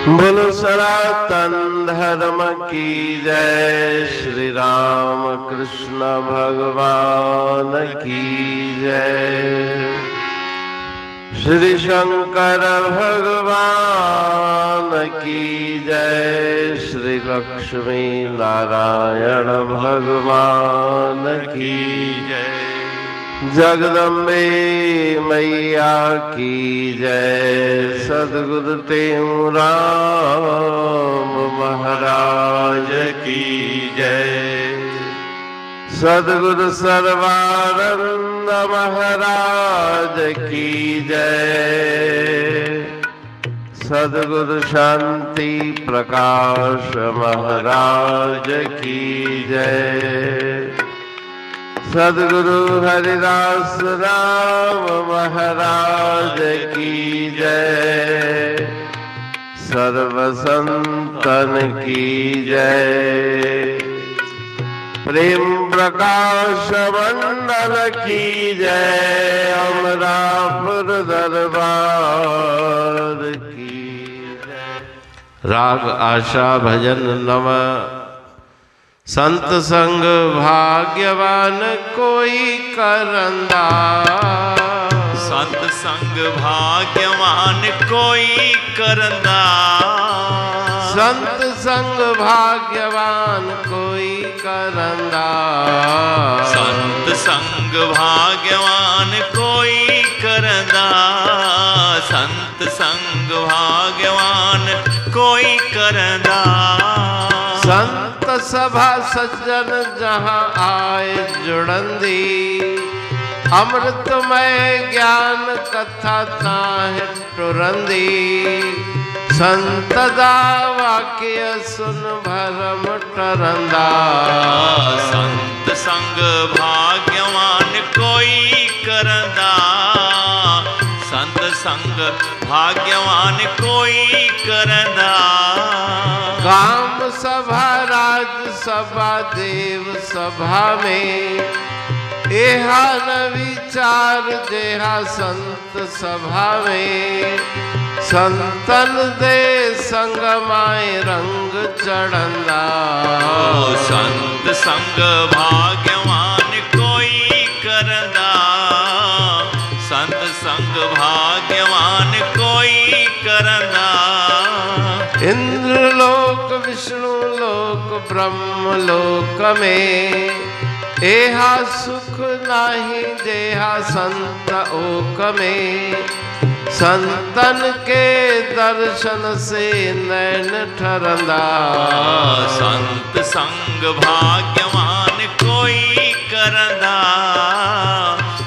बोलो सनातन धर्म की जय। श्री राम कृष्ण भगवान की जय। श्री शंकर भगवान की जय। श्री लक्ष्मी नारायण भगवान की जय। जगदम्बे मैया की जय। सद्गुरु राम महाराज की जय। सद्गुरु सर्वानंद महाराज की जय। सद्गुरु शांति प्रकाश महाराज की जय। सद्गुरु हरिदास राम महाराज की जय। सर्व संतन की जय। प्रेम प्रकाश मंडल की जय। अमरापुर दरबार की जय। राग आशा भजन नव। संत संग भाग्यवान कोई करंदा। संत संग भाग्यवान कोई करंदा। संत संग भाग्यवान कोई करंदा। संत संग भाग्यवान कोई करंदा। संत संग भाग्यवान कोई करंदा। संत सभा सज्जन जहाँ आए जुड़ंदी। अमृतमय ज्ञान कथा ताहि टुरंदी। संत दा वाक्य सुन भरम टरंदा। संत संग भाग्यवान कोई करंदा। संत संग भाग्यवान कोई करंदा। काम सभा राज सभा देव सभा में। एहा न विचार जेहा संत सभा में। संतन दे संग माए रंग चढ़ंदा। संत संग भाग्यवान कोई करंदा। संत संग भाग्यवान कोई करंदा। इंद्र लोक विष्णु लोक ब्रह्म लोक में। एहा सुख नाही जेहा संत ओक में। संतन के दर्शन से नैन ठरंदा। संत संग भाग्यवान कोई करंदा।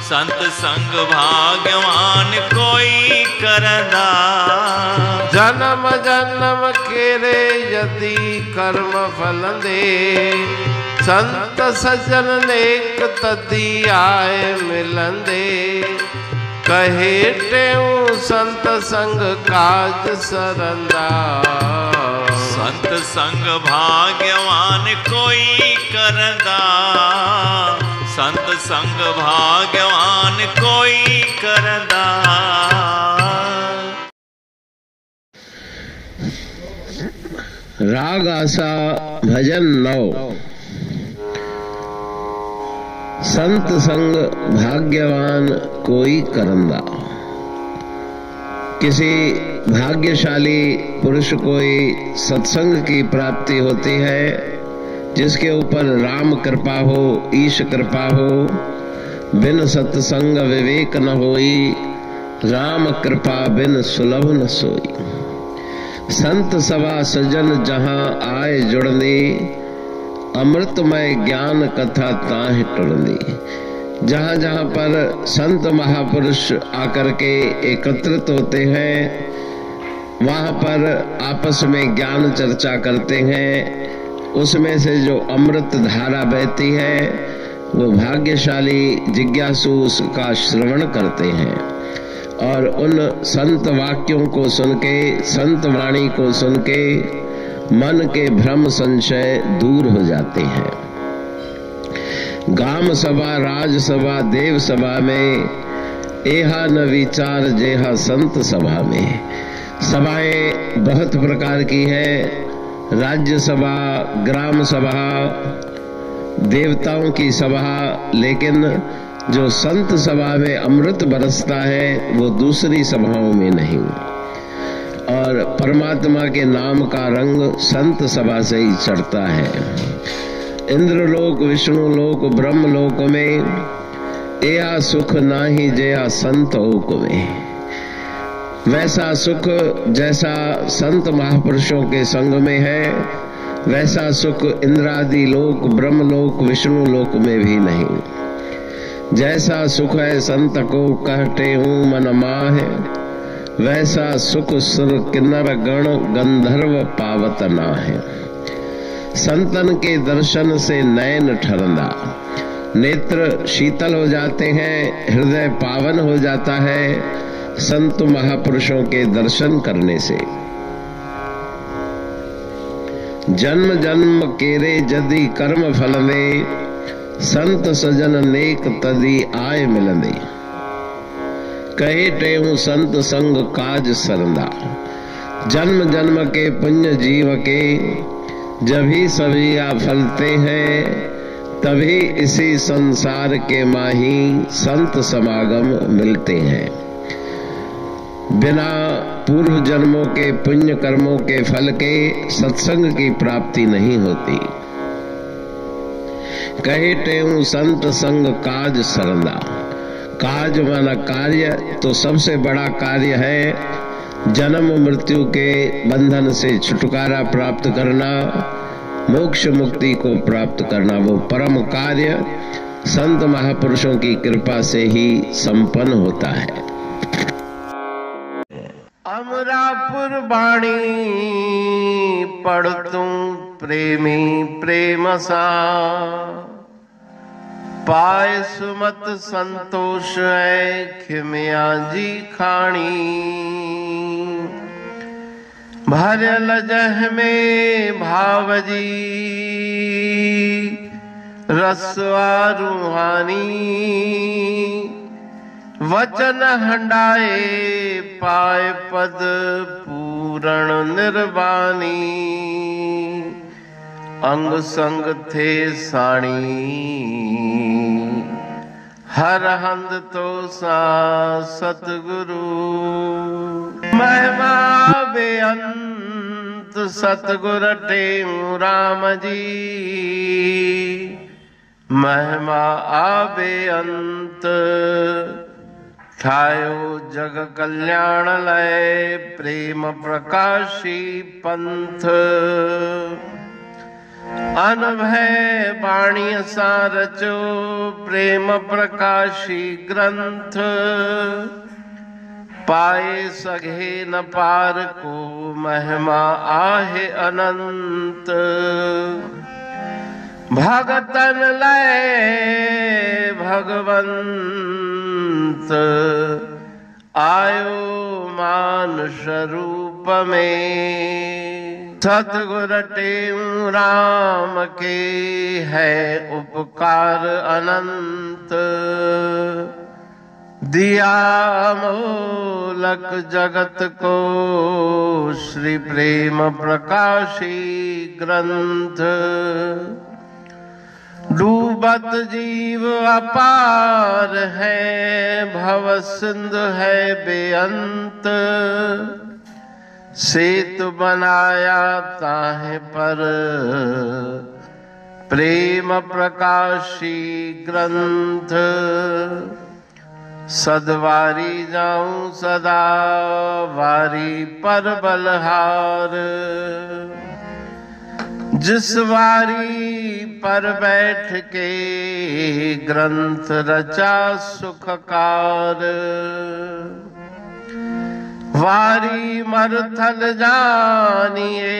संत संग भाग्यवान कोई करंदा। जन्म जन्म केरे यदि कर्म फल दे। संत सज्जन नेक तदी आए मिलंदे। कहे टेऊ संत संग काज सरंदा। संत संग भाग्यवान कोई करंदा। संत संग भाग्यवान कोई करंदा। राग आशा भजन नौ। संत संग भाग्यवान कोई करंदा। किसी भाग्यशाली पुरुष कोई सत्संग की प्राप्ति होती है जिसके ऊपर राम कृपा हो, ईश कृपा हो। बिन सत्संग विवेक न होई। राम कृपा बिन सुलभ न सोई। संत सभा सज्जन जहाँ आए जुड़नी। अमृतमय ज्ञान कथा ताहि टुरंदी। जहाँ जहाँ पर संत महापुरुष आकर के एकत्रित होते हैं वहाँ पर आपस में ज्ञान चर्चा करते हैं। उसमें से जो अमृत धारा बहती है वो भाग्यशाली जिज्ञासु उसका श्रवण करते हैं और उन संत वाक्यों को सुन के, संत वाणी को सुन के मन के भ्रम संशय दूर हो जाते हैं। गाम सभा राजसभा देव सभा में एहा न विचार जेहा संत सभा में। सभाएं बहुत प्रकार की है, राज्य सभा, ग्राम सभा, देवताओं की सभा, लेकिन जो संत सभा में अमृत बरसता है वो दूसरी सभाओं में नहीं। और परमात्मा के नाम का रंग संत सभा से ही चढ़ता है। इंद्रलोक, विष्णुलोक, ब्रह्मलोक में एया सुख नाही जया संत ओक में। वैसा सुख जैसा संत महापुरुषों के संग में है, वैसा सुख इंद्रादि लोक, ब्रह्मलोक, विष्णु लोक में भी नहीं। जैसा सुख है संत को कहते हूँ मन माहे, वैसा सुख सुर किन्नर गण गंधर्व पावत ना है। संतन के दर्शन से नयन ठरंदा, नेत्र शीतल हो जाते हैं, हृदय पावन हो जाता है संत महापुरुषों के दर्शन करने से। जन्म जन्म केरे जदि कर्म फल में, संत सजन नेक तदी आय मिलंदे। कहे टेहूं संत संग काज सरंदा। जन्म जन्म के पुण्य जीव के जब ही सभी आ फलते हैं, तभी इसी संसार के माही संत समागम मिलते हैं। बिना पूर्व जन्मों के पुण्य कर्मों के फल के सत्संग की प्राप्ति नहीं होती। कहे टेहूं संत संग काज सरंदा। काज माना कार्य, तो सबसे बड़ा कार्य है जन्म मृत्यु के बंधन से छुटकारा प्राप्त करना, मोक्ष मुक्ति को प्राप्त करना। वो परम कार्य संत महापुरुषों की कृपा से ही संपन्न होता है। अमरापुर बाणी पढ़तूं प्रेमी प्रेम सा, पाए सुमत संतोष है खिमिया जी खाणी। भरल जह में भावजी रसवा रूहानी, वचन हंडाए पाए पद पूरण निर्वाणी। अंग संग थे साणी हर हंद तो सा सतगुरु। महिमा बेअंत सतगुर टेऊ राम जी, महिमा आबे अंत। ठायो जग कल्याण लय प्रेम प्रकाशी पंथ। अनभय बाणी सा रचो प्रेम प्रकाशी ग्रंथ। पाए सघे न पार को महिमा आहे अनंत। भगतन लय भगवंत, आयो मानुष रूप में। सतगुर टेऊ राम के है उपकार अनंत। दिया मोलक जगत को श्री प्रेम प्रकाशी ग्रंथ। डूबत जीव अपार है, भव सिंधु है बेअंत। सेतु बनाया ताहे पर प्रेम प्रकाशी ग्रंथ। सदवारी जाऊं सदा वारी पर बलहार। जिस वारी पर बैठ के ग्रंथ रचा सुखकार। वारी मरथल जानिए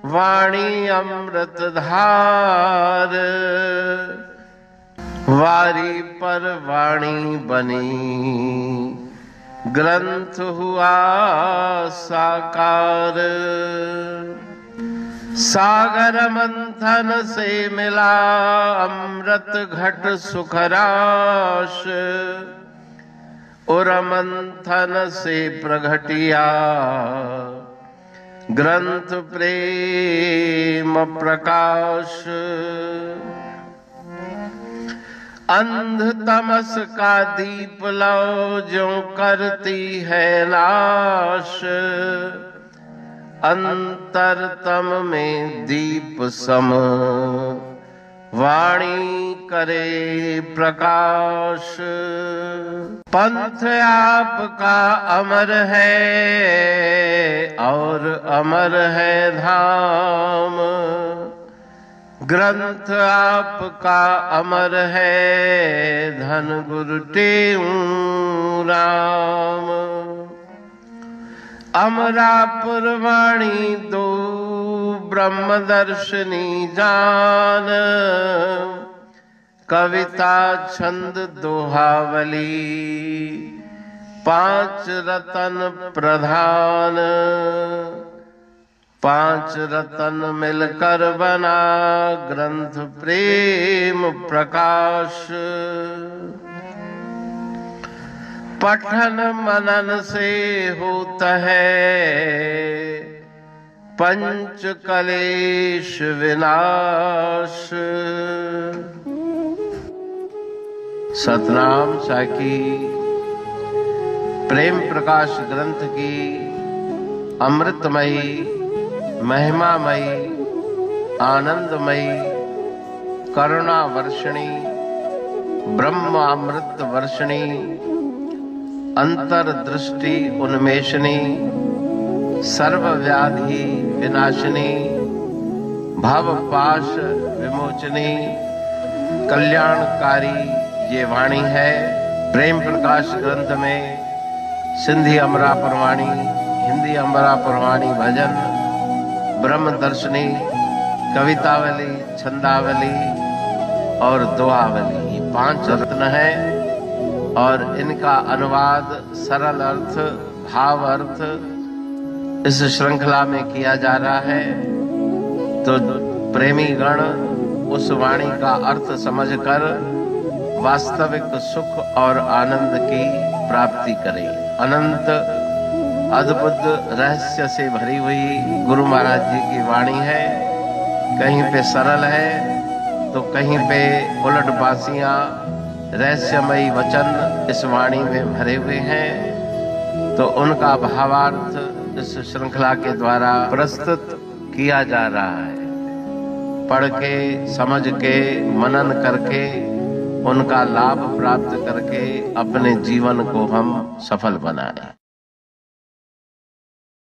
वाणी अमृत धार। वारी पर वाणी बनी ग्रंथ हुआ साकार। सागर मंथन से मिला अमृत घट सुखराश। उरमंथन से प्रगटिया ग्रंथ प्रेम प्रकाश। अंध तमस का दीप लो जो करती है नाश, अंतरतम में दीप सम वाणी करे प्रकाश। पंथ आपका अमर है और अमर है धाम, ग्रंथ आपका अमर है धन गुरु टेऊ राम। अमरापुर वाणी दो ब्रह्मदर्शनी जान, कविता छंद दोहावली पांच रतन प्रधान। पांच रतन मिलकर बना ग्रंथ प्रेम प्रकाश। पठन मनन से होता है पंच कलेश विनाश। सतनाम साखी प्रेम प्रकाश ग्रंथ की अमृतमयी महिमामयी आनंदमयी करुणा वर्षिणी ब्रह्मामृत वर्षिणी अंतरदृष्टि उन्मेषणी सर्वव्याधि विनाशिनी भवपाश विमोचनी कल्याणकारी ये वाणी है। प्रेम प्रकाश ग्रंथ में सिंधी अमरापुर वाणी, हिंदी अमरापुर वाणी भजन, ब्रह्म दर्शनी, कवितावली, छंदावली और दुआवली, ये पांच रत्न है और इनका अनुवाद सरल अर्थ भाव अर्थ इस श्रृंखला में किया जा रहा है। तो प्रेमी गण उस वाणी का अर्थ समझकर वास्तविक सुख और आनंद की प्राप्ति करें। अनंत अद्भुत रहस्य से भरी हुई गुरु महाराज जी की वाणी है। कहीं पे सरल है तो कहीं पे उलट बासियां रहस्यमयी वचन इस वाणी में भरे हुए हैं। तो उनका भावार्थ इस श्रृंखला के द्वारा प्रस्तुत किया जा रहा है। पढ़ के समझ के मनन करके उनका लाभ प्राप्त करके अपने जीवन को हम सफल बनाएं।